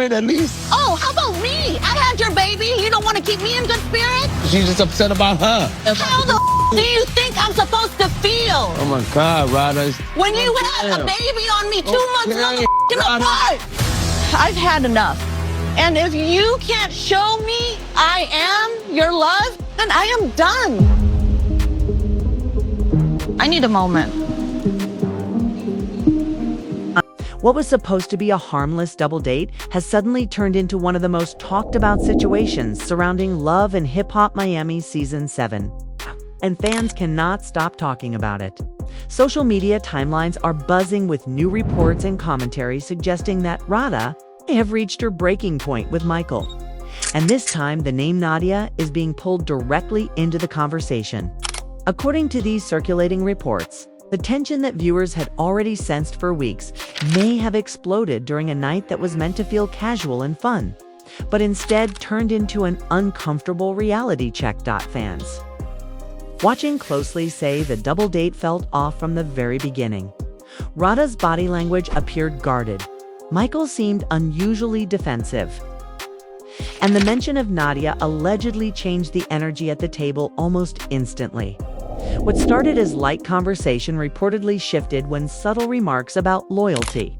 at least. Oh, how about me? I had your baby. You don't want to keep me in good spirits? She's just upset about her. How the do you think I'm supposed to feel? Oh my God, Rada. When you had a baby on me 2 months apart. I've had enough. And if you can't show me I am your love, then I am done. I need a moment. What was supposed to be a harmless double date has suddenly turned into one of the most talked about situations surrounding Love and Hip Hop Miami Season 7. And fans cannot stop talking about it. Social media timelines are buzzing with new reports and commentary suggesting that Rada may have reached her breaking point with Michael. And this time, the name Nadia is being pulled directly into the conversation. According to these circulating reports, the tension that viewers had already sensed for weeks may have exploded during a night that was meant to feel casual and fun, but instead turned into an uncomfortable reality check. Fans watching closely say the double date felt off from the very beginning. Rada's body language appeared guarded. Michael seemed unusually defensive. And the mention of Nadia allegedly changed the energy at the table almost instantly. What started as light conversation reportedly shifted when subtle remarks about loyalty,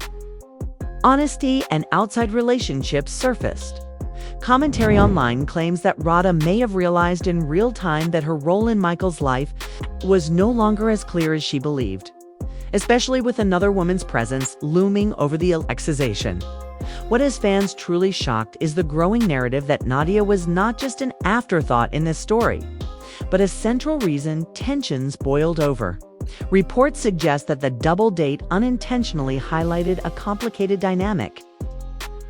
honesty, and outside relationships surfaced. Commentary online claims that Rada may have realized in real time that her role in Michael's life was no longer as clear as she believed, especially with another woman's presence looming over the accusation. What has fans truly shocked is the growing narrative that Nadia was not just an afterthought in this story, but a central reason tensions boiled over. Reports suggest that the double date unintentionally highlighted a complicated dynamic,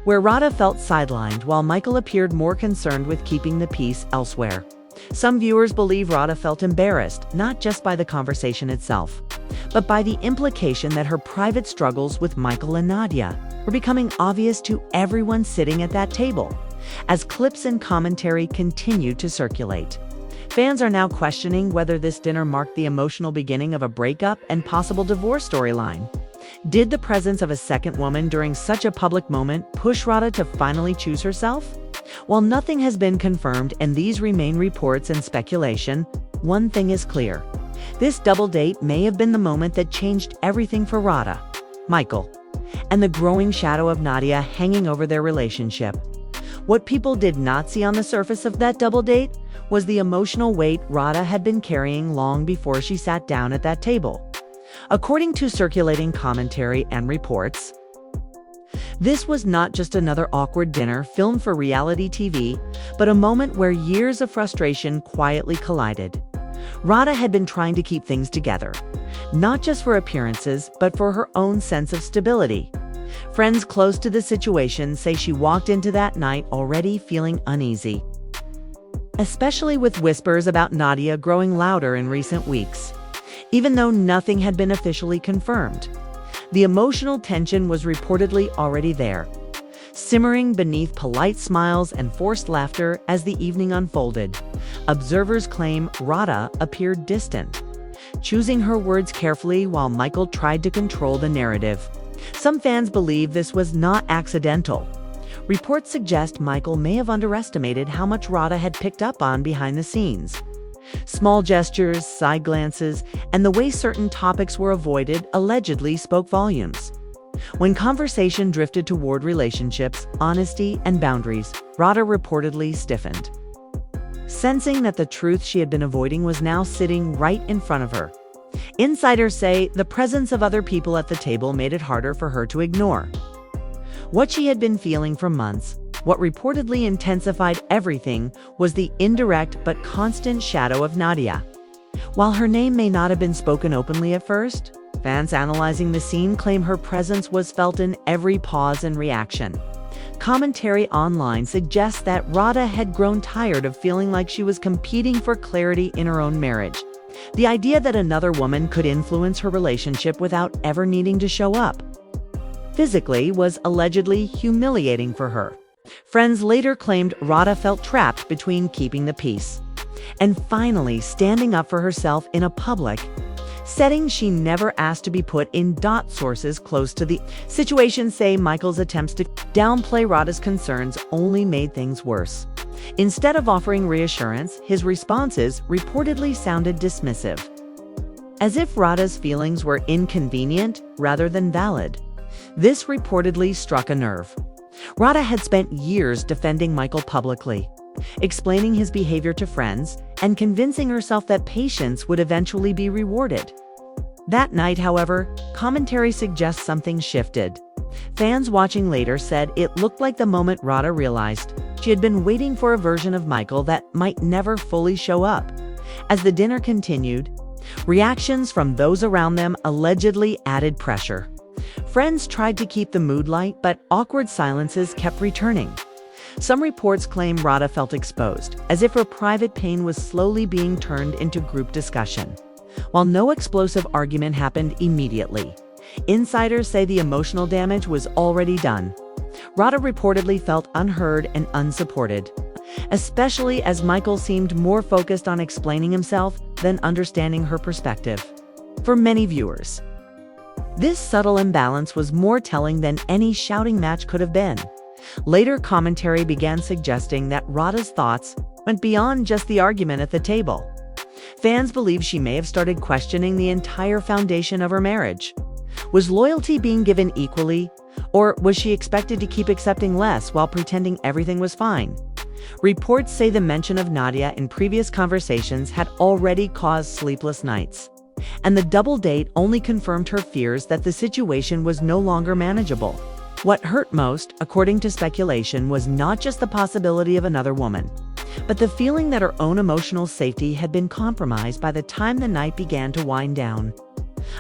where Rada felt sidelined while Michael appeared more concerned with keeping the peace elsewhere. Some viewers believe Rada felt embarrassed, not just by the conversation itself, but by the implication that her private struggles with Michael and Nadia were becoming obvious to everyone sitting at that table, as clips and commentary continued to circulate. Fans are now questioning whether this dinner marked the emotional beginning of a breakup and possible divorce storyline. Did the presence of a second woman during such a public moment push Rada to finally choose herself? While nothing has been confirmed and these remain reports and speculation, one thing is clear. This double date may have been the moment that changed everything for Rada, Michael, and the growing shadow of Nadia hanging over their relationship. What people did not see on the surface of that double date was the emotional weight Rada had been carrying long before she sat down at that table. According to circulating commentary and reports, this was not just another awkward dinner filmed for reality TV, but a moment where years of frustration quietly collided. Rada had been trying to keep things together, not just for appearances, but for her own sense of stability. Friends close to the situation say she walked into that night already feeling uneasy, especially with whispers about Nadia growing louder in recent weeks. Even though nothing had been officially confirmed, the emotional tension was reportedly already there, simmering beneath polite smiles and forced laughter as the evening unfolded. Observers claim Rada appeared distant, choosing her words carefully while Michael tried to control the narrative. Some fans believe this was not accidental. Reports suggest Michael may have underestimated how much Rada had picked up on behind the scenes. Small gestures, side glances, and the way certain topics were avoided allegedly spoke volumes. When conversation drifted toward relationships, honesty, and boundaries, Rada reportedly stiffened, sensing that the truth she had been avoiding was now sitting right in front of her. Insiders say the presence of other people at the table made it harder for her to ignore what she had been feeling for months. What reportedly intensified everything was the indirect but constant shadow of Nadia. While her name may not have been spoken openly at first, fans analyzing the scene claim her presence was felt in every pause and reaction. Commentary online suggests that Rada had grown tired of feeling like she was competing for clarity in her own marriage. The idea that another woman could influence her relationship without ever needing to show up physically was allegedly humiliating for her. Friends later claimed Rada felt trapped between keeping the peace and finally standing up for herself in a public settings she never asked to be put in. Sources close to the situation say Michael's attempts to downplay Rada's concerns only made things worse. Instead of offering reassurance, his responses reportedly sounded dismissive, as if Rada's feelings were inconvenient rather than valid. This reportedly struck a nerve. Rada had spent years defending Michael publicly, explaining his behavior to friends, and convincing herself that patience would eventually be rewarded. That night, however, commentary suggests something shifted. Fans watching later said it looked like the moment Rada realized she had been waiting for a version of Michael that might never fully show up. As the dinner continued, reactions from those around them allegedly added pressure. Friends tried to keep the mood light, but awkward silences kept returning. Some reports claim Rada felt exposed, as if her private pain was slowly being turned into group discussion. While no explosive argument happened immediately, insiders say the emotional damage was already done. Rada reportedly felt unheard and unsupported, especially as Michael seemed more focused on explaining himself than understanding her perspective. For many viewers, this subtle imbalance was more telling than any shouting match could have been. Later commentary began suggesting that Rada's thoughts went beyond just the argument at the table. Fans believe she may have started questioning the entire foundation of her marriage. Was loyalty being given equally, or was she expected to keep accepting less while pretending everything was fine? Reports say the mention of Nadia in previous conversations had already caused sleepless nights, and the double date only confirmed her fears that the situation was no longer manageable. What hurt most, according to speculation, was not just the possibility of another woman, but the feeling that her own emotional safety had been compromised by the time the night began to wind down.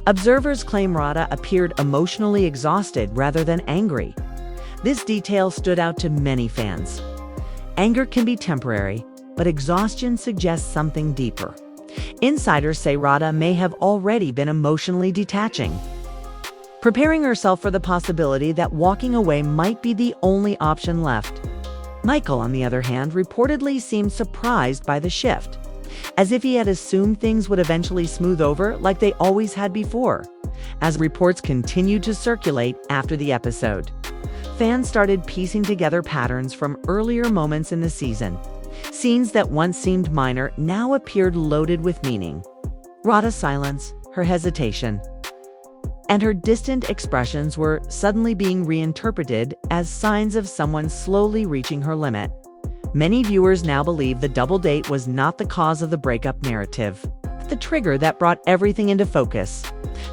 Observers claim Rada appeared emotionally exhausted rather than angry. This detail stood out to many fans. Anger can be temporary, but exhaustion suggests something deeper. Insiders say Rada may have already been emotionally detaching, preparing herself for the possibility that walking away might be the only option left. Michael, on the other hand, reportedly seemed surprised by the shift, as if he had assumed things would eventually smooth over like they always had before. As reports continued to circulate after the episode, fans started piecing together patterns from earlier moments in the season. Scenes that once seemed minor now appeared loaded with meaning. Rada's silence, her hesitation, and her distant expressions were suddenly being reinterpreted as signs of someone slowly reaching her limit. Many viewers now believe the double date was not the cause of the breakup narrative, but the trigger that brought everything into focus.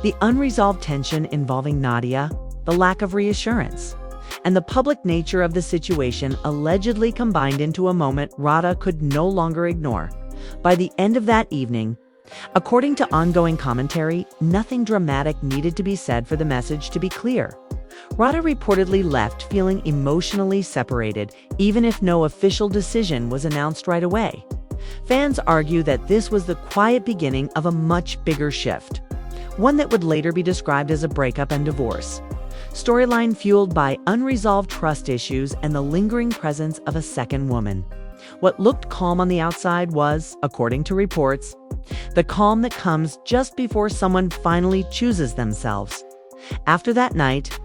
The unresolved tension involving Nadia, the lack of reassurance, and the public nature of the situation allegedly combined into a moment Rada could no longer ignore. By the end of that evening, according to ongoing commentary, nothing dramatic needed to be said for the message to be clear. Rada reportedly left feeling emotionally separated, even if no official decision was announced right away. Fans argue that this was the quiet beginning of a much bigger shift, one that would later be described as a breakup and divorce. Storyline fueled by unresolved trust issues and the lingering presence of a second woman. What looked calm on the outside was, according to reports, the calm that comes just before someone finally chooses themselves. After that night,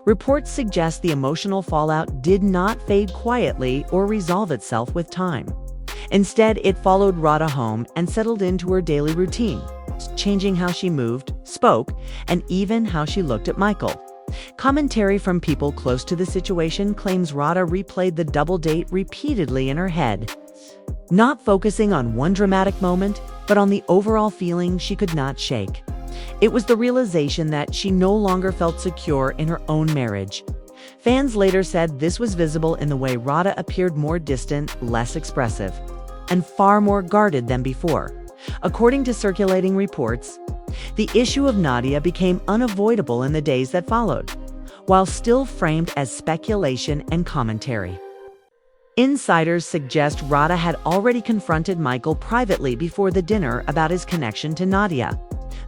reports suggest the emotional fallout did not fade quietly or resolve itself with time. Instead, it followed Rada home and settled into her daily routine, changing how she moved, spoke, and even how she looked at Michael. Commentary from people close to the situation claims Rada replayed the double date repeatedly in her head, not focusing on one dramatic moment, but on the overall feeling she could not shake. It was the realization that she no longer felt secure in her own marriage. Fans later said this was visible in the way Rada appeared more distant, less expressive, and far more guarded than before. According to circulating reports, the issue of Nadia became unavoidable in the days that followed, while still framed as speculation and commentary. Insiders suggest Rada had already confronted Michael privately before the dinner about his connection to Nadia.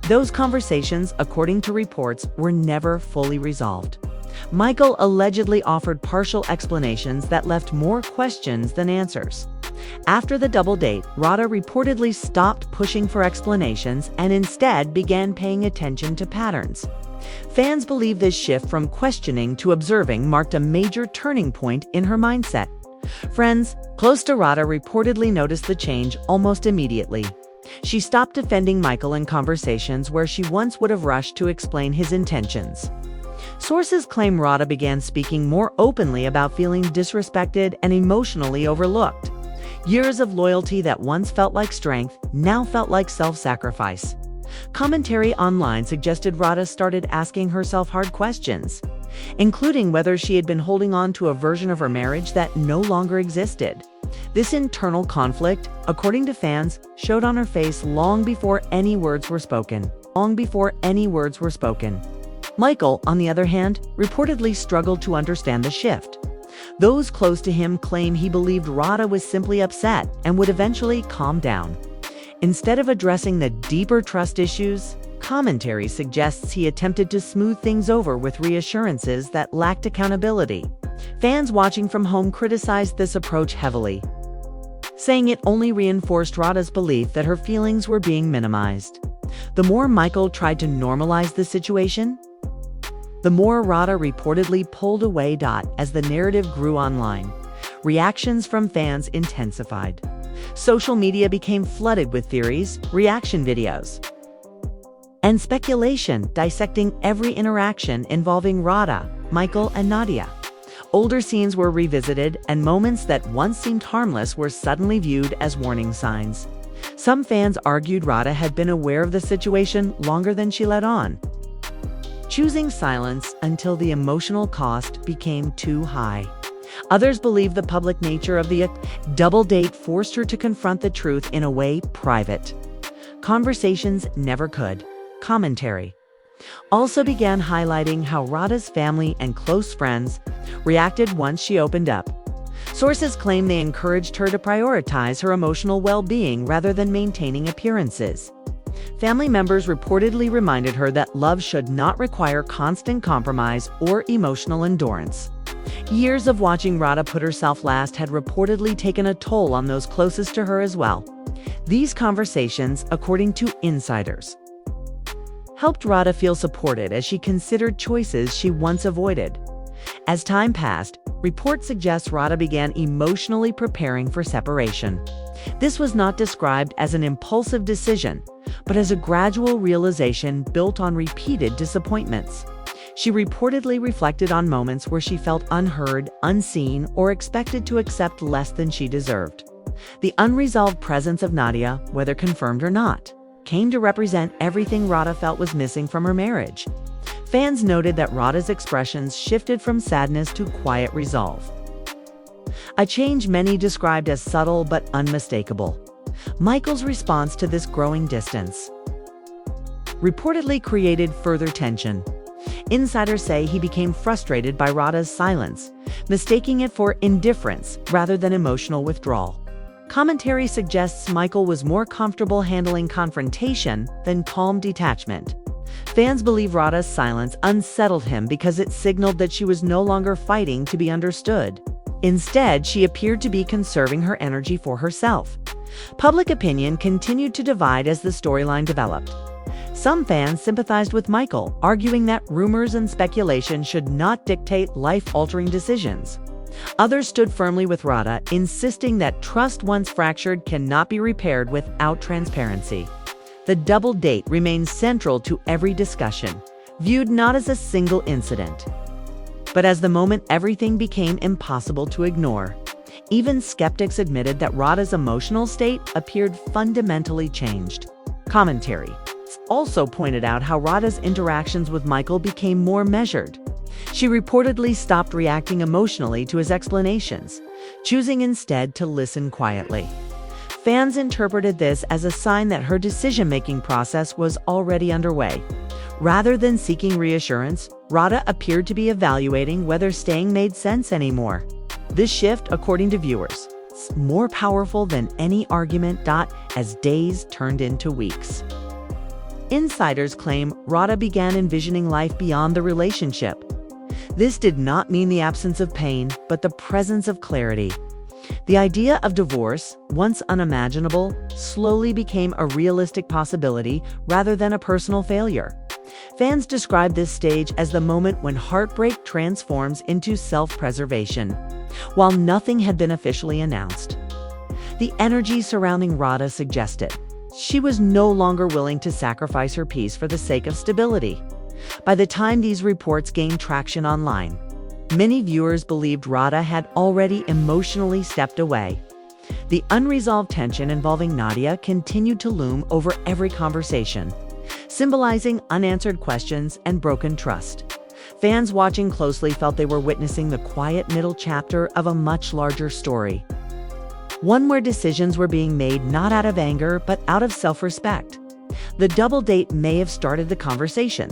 Those conversations, according to reports, were never fully resolved. Michael allegedly offered partial explanations that left more questions than answers. After the double date, Rada reportedly stopped pushing for explanations and instead began paying attention to patterns. Fans believe this shift from questioning to observing marked a major turning point in her mindset. Friends close to Rada reportedly noticed the change almost immediately. She stopped defending Michael in conversations where she once would have rushed to explain his intentions. Sources claim Rada began speaking more openly about feeling disrespected and emotionally overlooked. Years of loyalty that once felt like strength now felt like self-sacrifice. Commentary online suggested Rada started asking herself hard questions, including whether she had been holding on to a version of her marriage that no longer existed. This internal conflict, according to fans, showed on her face long before any words were spoken. Michael, on the other hand, reportedly struggled to understand the shift. Those close to him claim he believed Rada was simply upset and would eventually calm down. Instead of addressing the deeper trust issues, commentary suggests he attempted to smooth things over with reassurances that lacked accountability. Fans watching from home criticized this approach heavily, saying it only reinforced Rada's belief that her feelings were being minimized. The more Michael tried to normalize the situation, the more Rada reportedly pulled away. As the narrative grew online, reactions from fans intensified. Social media became flooded with theories, reaction videos, and speculation dissecting every interaction involving Rada, Michael, and Nadia. Older scenes were revisited, and moments that once seemed harmless were suddenly viewed as warning signs. Some fans argued Rada had been aware of the situation longer than she let on, choosing silence until the emotional cost became too high. Others believe the public nature of the double date forced her to confront the truth in a way private conversations never could. Commentary also began highlighting how Rada's family and close friends reacted once she opened up. Sources claim they encouraged her to prioritize her emotional well-being rather than maintaining appearances. Family members reportedly reminded her that love should not require constant compromise or emotional endurance. Years of watching Rada put herself last had reportedly taken a toll on those closest to her as well. These conversations, according to insiders, helped Rada feel supported as she considered choices she once avoided. As time passed, reports suggest Rada began emotionally preparing for separation. This was not described as an impulsive decision, but as a gradual realization built on repeated disappointments. She reportedly reflected on moments where she felt unheard, unseen, or expected to accept less than she deserved. The unresolved presence of Nadia, whether confirmed or not, came to represent everything Rada felt was missing from her marriage. Fans noted that Rada's expressions shifted from sadness to quiet resolve, a change many described as subtle but unmistakable. Michael's response to this growing distance reportedly created further tension. Insiders say he became frustrated by Rada's silence, mistaking it for indifference rather than emotional withdrawal. Commentary suggests Michael was more comfortable handling confrontation than calm detachment. Fans believe Rada's silence unsettled him because it signaled that she was no longer fighting to be understood. Instead, she appeared to be conserving her energy for herself. Public opinion continued to divide as the storyline developed. Some fans sympathized with Michael, arguing that rumors and speculation should not dictate life-altering decisions. Others stood firmly with Rada, insisting that trust once fractured cannot be repaired without transparency. The double date remains central to every discussion, viewed not as a single incident, but as the moment everything became impossible to ignore. Even skeptics admitted that Rada's emotional state appeared fundamentally changed. Commentary also pointed out how Rada's interactions with Michael became more measured. She reportedly stopped reacting emotionally to his explanations, choosing instead to listen quietly. Fans interpreted this as a sign that her decision-making process was already underway. Rather than seeking reassurance, Rada appeared to be evaluating whether staying made sense anymore. This shift, according to viewers, is more powerful than any argument. As days turned into weeks, insiders claim Rada began envisioning life beyond the relationship. This did not mean the absence of pain, but the presence of clarity. The idea of divorce, once unimaginable, slowly became a realistic possibility rather than a personal failure. Fans describe this stage as the moment when heartbreak transforms into self-preservation, while nothing had been officially announced. The energy surrounding Rada suggested she was no longer willing to sacrifice her peace for the sake of stability. By the time these reports gained traction online, many viewers believed Rada had already emotionally stepped away. The unresolved tension involving Nadia continued to loom over every conversation, symbolizing unanswered questions and broken trust. Fans watching closely felt they were witnessing the quiet middle chapter of a much larger story. One where decisions were being made not out of anger, but out of self-respect. The double date may have started the conversation,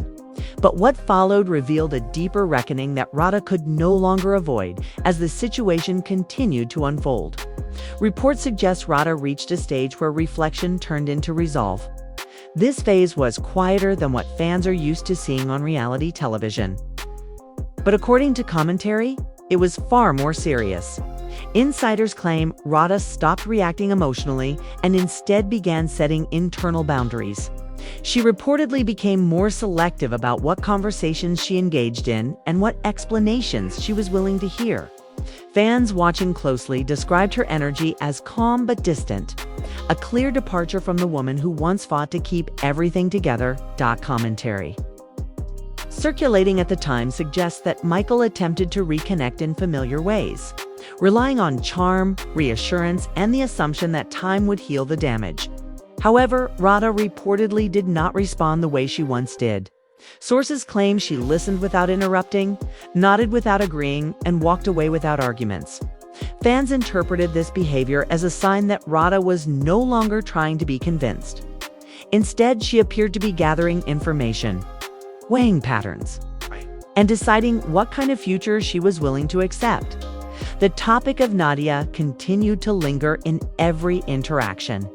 but what followed revealed a deeper reckoning that Rada could no longer avoid as the situation continued to unfold. Reports suggest Rada reached a stage where reflection turned into resolve. This phase was quieter than what fans are used to seeing on reality television. But according to commentary, it was far more serious. Insiders claim Rada stopped reacting emotionally and instead began setting internal boundaries. She reportedly became more selective about what conversations she engaged in and what explanations she was willing to hear. Fans watching closely described her energy as calm but distant, a clear departure from the woman who once fought to keep everything together. Commentary circulating at the time suggests that Michael attempted to reconnect in familiar ways, relying on charm, reassurance, and the assumption that time would heal the damage. However, Rada reportedly did not respond the way she once did. Sources claim she listened without interrupting, nodded without agreeing, and walked away without arguments. Fans interpreted this behavior as a sign that Rada was no longer trying to be convinced. Instead, she appeared to be gathering information, weighing patterns, and deciding what kind of future she was willing to accept. The topic of Nadia continued to linger in every interaction,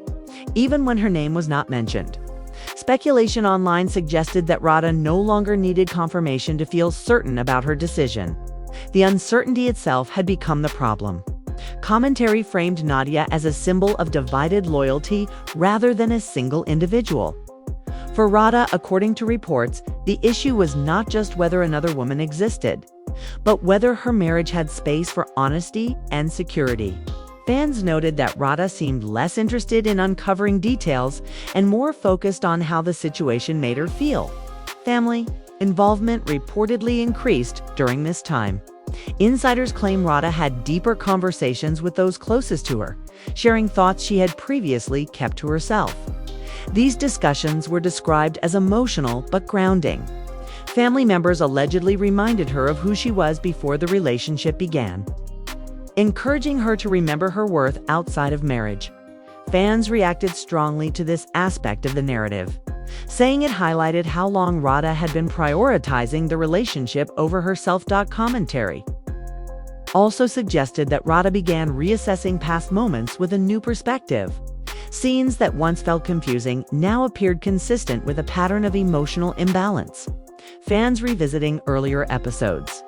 even when her name was not mentioned. Speculation online suggested that Rada no longer needed confirmation to feel certain about her decision. The uncertainty itself had become the problem. Commentary framed Nadia as a symbol of divided loyalty rather than a single individual. For Rada, according to reports, the issue was not just whether another woman existed, but whether her marriage had space for honesty and security. Fans noted that Rada seemed less interested in uncovering details and more focused on how the situation made her feel. Family involvement reportedly increased during this time. Insiders claim Rada had deeper conversations with those closest to her, sharing thoughts she had previously kept to herself. These discussions were described as emotional but grounding. Family members allegedly reminded her of who she was before the relationship began, encouraging her to remember her worth outside of marriage. Fans reacted strongly to this aspect of the narrative, saying it highlighted how long Rada had been prioritizing the relationship over herself. Commentary also suggested that Rada began reassessing past moments with a new perspective. Scenes that once felt confusing now appeared consistent with a pattern of emotional imbalance. Fans revisiting earlier episodes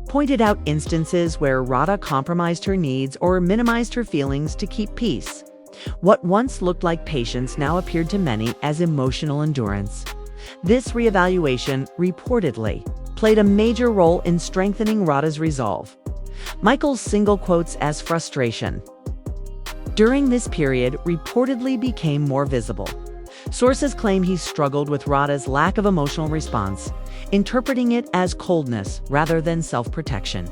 pointed out instances where Rada compromised her needs or minimized her feelings to keep peace. What once looked like patience now appeared to many as emotional endurance. This reevaluation reportedly played a major role in strengthening Rada's resolve. Michael's single quotes as frustration during this period reportedly became more visible. Sources claim he struggled with Rada's lack of emotional response, interpreting it as coldness rather than self-protection.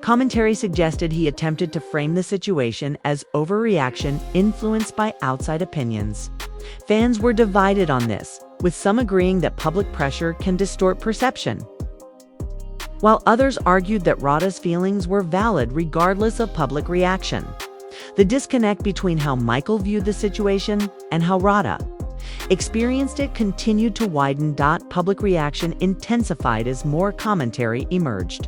Commentary suggested he attempted to frame the situation as overreaction influenced by outside opinions. Fans were divided on this, with some agreeing that public pressure can distort perception, while others argued that Rada's feelings were valid regardless of public reaction. The disconnect between how Michael viewed the situation and how Rada experienced it continued to widen. Public reaction intensified as more commentary emerged.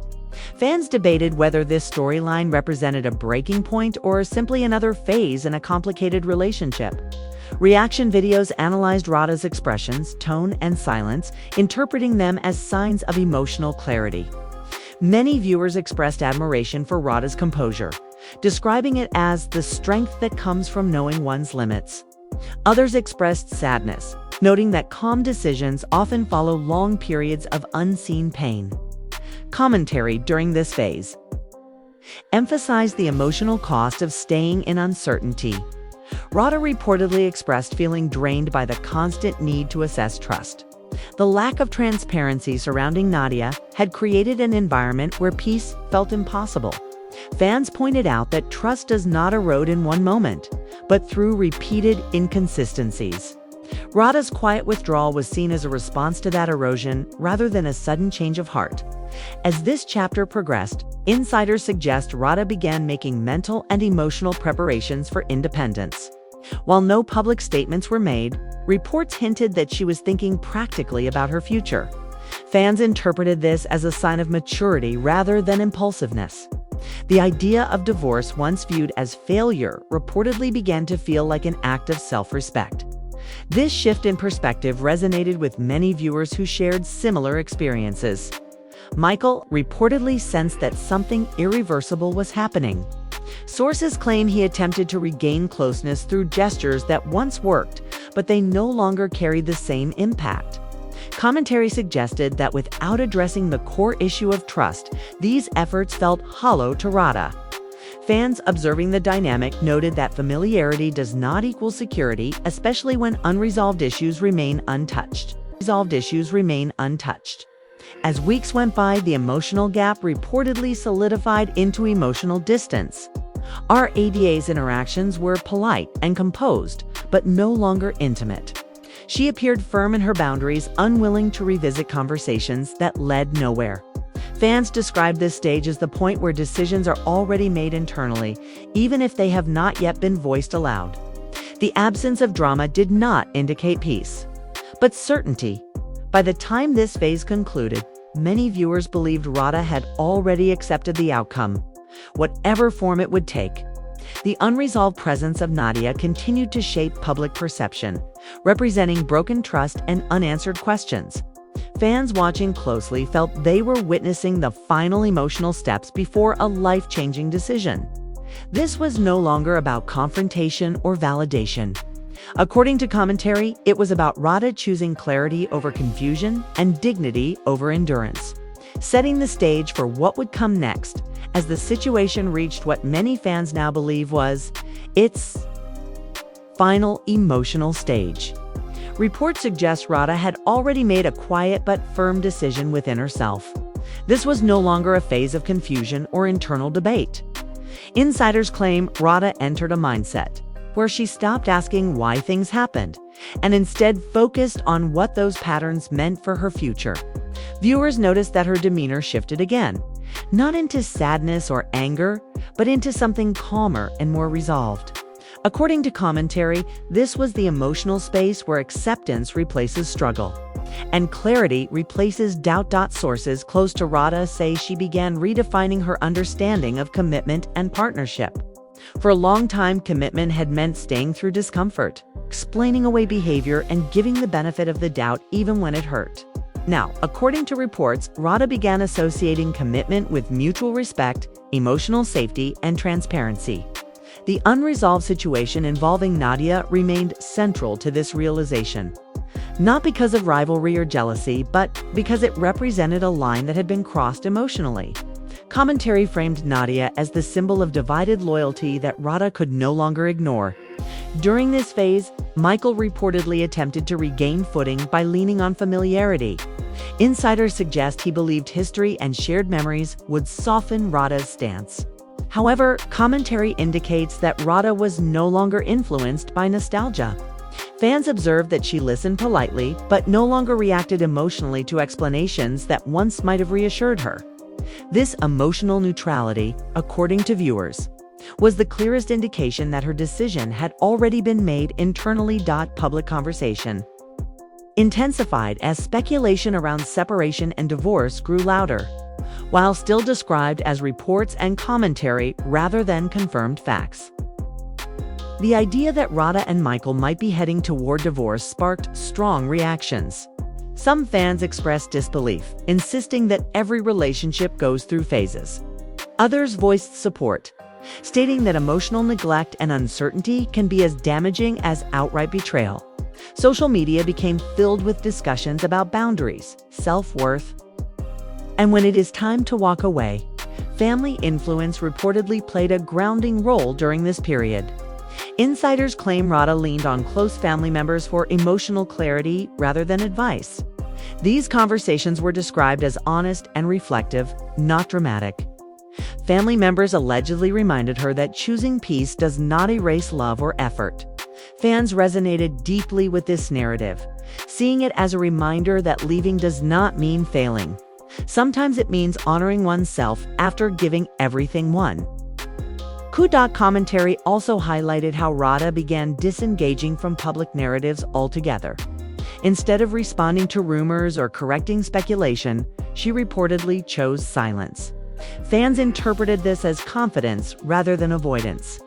Fans debated whether this storyline represented a breaking point or simply another phase in a complicated relationship. Reaction videos analyzed Rada's expressions, tone, and silence, interpreting them as signs of emotional clarity. Many viewers expressed admiration for Rada's composure, describing it as the strength that comes from knowing one's limits. Others expressed sadness, noting that calm decisions often follow long periods of unseen pain. Commentary during this phase emphasized the emotional cost of staying in uncertainty. Rada reportedly expressed feeling drained by the constant need to assess trust. The lack of transparency surrounding Nadia had created an environment where peace felt impossible. Fans pointed out that trust does not erode in one moment, but through repeated inconsistencies. Rada's quiet withdrawal was seen as a response to that erosion rather than a sudden change of heart. As this chapter progressed, insiders suggest Rada began making mental and emotional preparations for independence. While no public statements were made, reports hinted that she was thinking practically about her future. Fans interpreted this as a sign of maturity rather than impulsiveness. The idea of divorce, once viewed as failure, reportedly began to feel like an act of self-respect. This shift in perspective resonated with many viewers who shared similar experiences. Michael reportedly sensed that something irreversible was happening. Sources claim he attempted to regain closeness through gestures that once worked, but they no longer carried the same impact. Commentary suggested that without addressing the core issue of trust, these efforts felt hollow to Rada. Fans observing the dynamic noted that familiarity does not equal security, especially when unresolved issues remain untouched. As weeks went by, the emotional gap reportedly solidified into emotional distance. Rada's interactions were polite and composed, but no longer intimate. She appeared firm in her boundaries, unwilling to revisit conversations that led nowhere. Fans described this stage as the point where decisions are already made internally, even if they have not yet been voiced aloud. The absence of drama did not indicate peace, but certainty. By the time this phase concluded, many viewers believed Rada had already accepted the outcome, whatever form it would take. The unresolved presence of Nadia continued to shape public perception, representing broken trust and unanswered questions. Fans watching closely felt they were witnessing the final emotional steps before a life-changing decision. This was no longer about confrontation or validation. According to commentary, it was about Rada choosing clarity over confusion and dignity over endurance, setting the stage for what would come next as the situation reached what many fans now believe was its final emotional stage. Reports suggest Rada had already made a quiet but firm decision within herself. This was no longer a phase of confusion or internal debate. Insiders claim Rada entered a mindset where she stopped asking why things happened and instead focused on what those patterns meant for her future. Viewers noticed that her demeanor shifted again, not into sadness or anger, but into something calmer and more resolved. According to commentary, this was the emotional space where acceptance replaces struggle, and clarity replaces doubt. Sources close to Rada say she began redefining her understanding of commitment and partnership. For a long time, commitment had meant staying through discomfort, explaining away behavior, and giving the benefit of the doubt even when it hurt. Now, according to reports, Rada began associating commitment with mutual respect, emotional safety, and transparency. The unresolved situation involving Nadia remained central to this realization, not because of rivalry or jealousy, but because it represented a line that had been crossed emotionally. Commentary framed Nadia as the symbol of divided loyalty that Rada could no longer ignore. During this phase, Michael reportedly attempted to regain footing by leaning on familiarity. Insiders suggest he believed history and shared memories would soften Rada's stance. However, commentary indicates that Rada was no longer influenced by nostalgia. Fans observed that she listened politely, but no longer reacted emotionally to explanations that once might have reassured her. This emotional neutrality, according to viewers, was the clearest indication that her decision had already been made internally. Public conversation intensified as speculation around separation and divorce grew louder, while still described as reports and commentary rather than confirmed facts. The idea that Rada and Michael might be heading toward divorce sparked strong reactions. Some fans expressed disbelief, insisting that every relationship goes through phases. Others voiced support, stating that emotional neglect and uncertainty can be as damaging as outright betrayal. Social media became filled with discussions about boundaries, self-worth, and when it is time to walk away, family influence reportedly played a grounding role during this period. Insiders claim Rada leaned on close family members for emotional clarity rather than advice. These conversations were described as honest and reflective, not dramatic. Family members allegedly reminded her that choosing peace does not erase love or effort. Fans resonated deeply with this narrative, seeing it as a reminder that leaving does not mean failing. Sometimes it means honoring oneself after giving everything one. Commentary also highlighted how Rada began disengaging from public narratives altogether. Instead of responding to rumors or correcting speculation, she reportedly chose silence. Fans interpreted this as confidence rather than avoidance.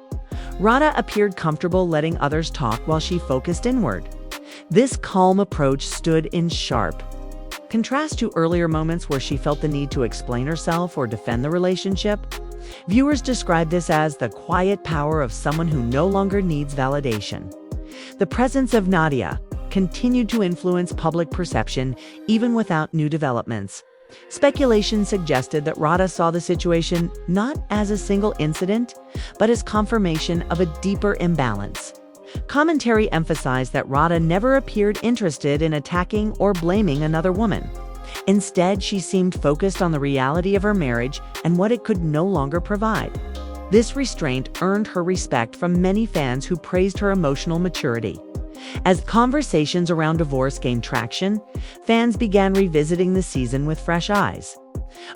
Rada appeared comfortable letting others talk while she focused inward. This calm approach stood in sharp contrast to earlier moments where she felt the need to explain herself or defend the relationship. Viewers described this as the quiet power of someone who no longer needs validation. The presence of Nadia continued to influence public perception even without new developments. Speculation suggested that Rada saw the situation not as a single incident, but as confirmation of a deeper imbalance. Commentary emphasized that Rada never appeared interested in attacking or blaming another woman. Instead, she seemed focused on the reality of her marriage and what it could no longer provide. This restraint earned her respect from many fans who praised her emotional maturity. As conversations around divorce gained traction, fans began revisiting the season with fresh eyes.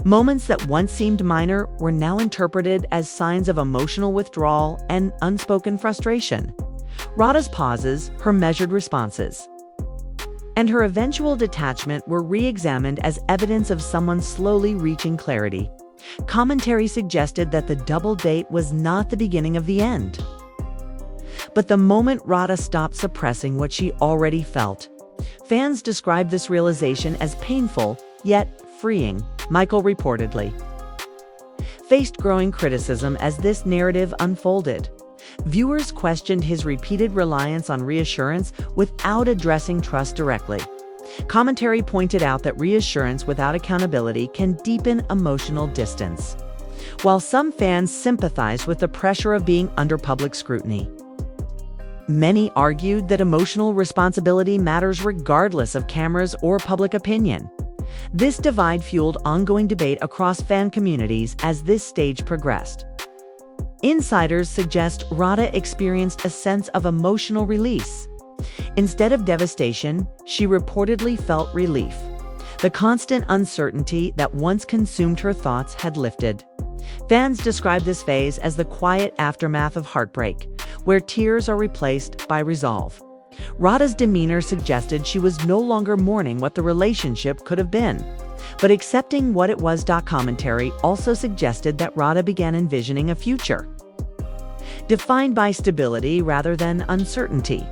Moments that once seemed minor were now interpreted as signs of emotional withdrawal and unspoken frustration. Rada's pauses, her measured responses, and her eventual detachment were re-examined as evidence of someone slowly reaching clarity. Commentary suggested that the double date was not the beginning of the end, but the moment Rada stopped suppressing what she already felt. Fans described this realization as painful, yet freeing. Michael reportedly faced growing criticism as this narrative unfolded. Viewers questioned his repeated reliance on reassurance without addressing trust directly. Commentary pointed out that reassurance without accountability can deepen emotional distance. While some fans sympathized with the pressure of being under public scrutiny, many argued that emotional responsibility matters regardless of cameras or public opinion. This divide fueled ongoing debate across fan communities as this stage progressed. Insiders suggest Rada experienced a sense of emotional release. Instead of devastation, she reportedly felt relief. The constant uncertainty that once consumed her thoughts had lifted. Fans describe this phase as the quiet aftermath of heartbreak, where tears are replaced by resolve. Rada's demeanor suggested she was no longer mourning what the relationship could have been, but accepting what it was. Commentary also suggested that Rada began envisioning a future defined by stability rather than uncertainty.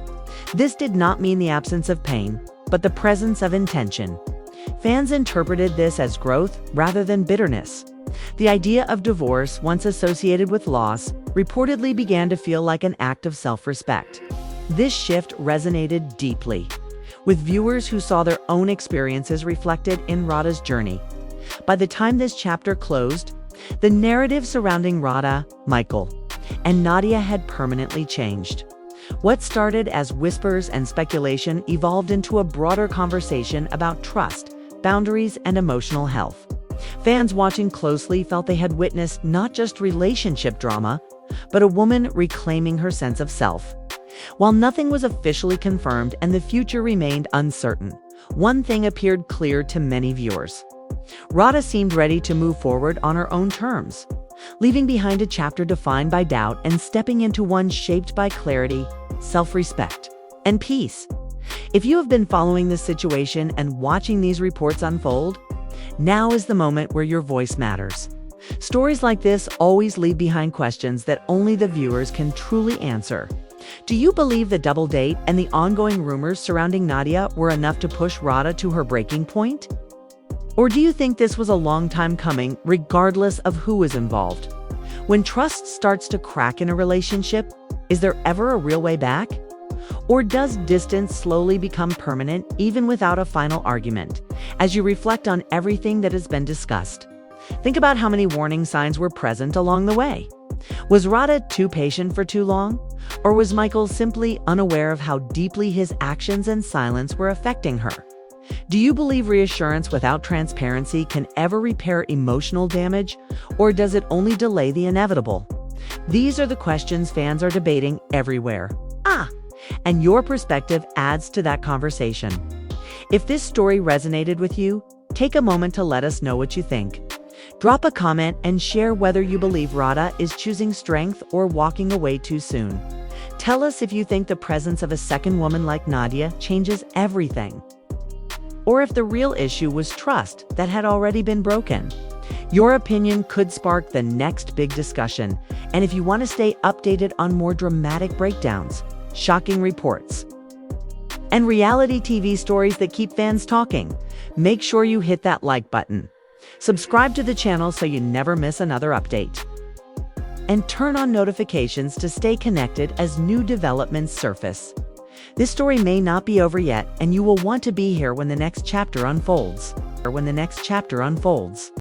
This did not mean the absence of pain, but the presence of intention. Fans interpreted this as growth rather than bitterness. The idea of divorce, once associated with loss, reportedly began to feel like an act of self-respect. This shift resonated deeply with viewers who saw their own experiences reflected in Rada's journey. By the time this chapter closed, the narrative surrounding Rada, Michael, and Nadia had permanently changed. What started as whispers and speculation evolved into a broader conversation about trust, boundaries, and emotional health. Fans watching closely felt they had witnessed not just relationship drama, but a woman reclaiming her sense of self. While nothing was officially confirmed and the future remained uncertain, one thing appeared clear to many viewers. Rada seemed ready to move forward on her own terms, leaving behind a chapter defined by doubt and stepping into one shaped by clarity, self-respect, and peace. If you have been following this situation and watching these reports unfold, now is the moment where your voice matters. Stories like this always leave behind questions that only the viewers can truly answer. Do you believe the double date and the ongoing rumors surrounding Nadia were enough to push Rada to her breaking point? Or do you think this was a long time coming, regardless of who was involved? When trust starts to crack in a relationship, is there ever a real way back? Or does distance slowly become permanent, even without a final argument? As you reflect on everything that has been discussed, think about how many warning signs were present along the way. Was Rada too patient for too long? Or was Michael simply unaware of how deeply his actions and silence were affecting her? Do you believe reassurance without transparency can ever repair emotional damage, or does it only delay the inevitable? These are the questions fans are debating everywhere. And your perspective adds to that conversation. If this story resonated with you, take a moment to let us know what you think. Drop a comment and share whether you believe Rada is choosing strength or walking away too soon. Tell us if you think the presence of a second woman like Nadia changes everything, or if the real issue was trust that had already been broken. Your opinion could spark the next big discussion. And if you want to stay updated on more dramatic breakdowns, shocking reports, and reality TV stories that keep fans talking, make sure you hit that like button. Subscribe to the channel so you never miss another update. And turn on notifications to stay connected as new developments surface. This story may not be over yet, and you will want to be here when the next chapter unfolds.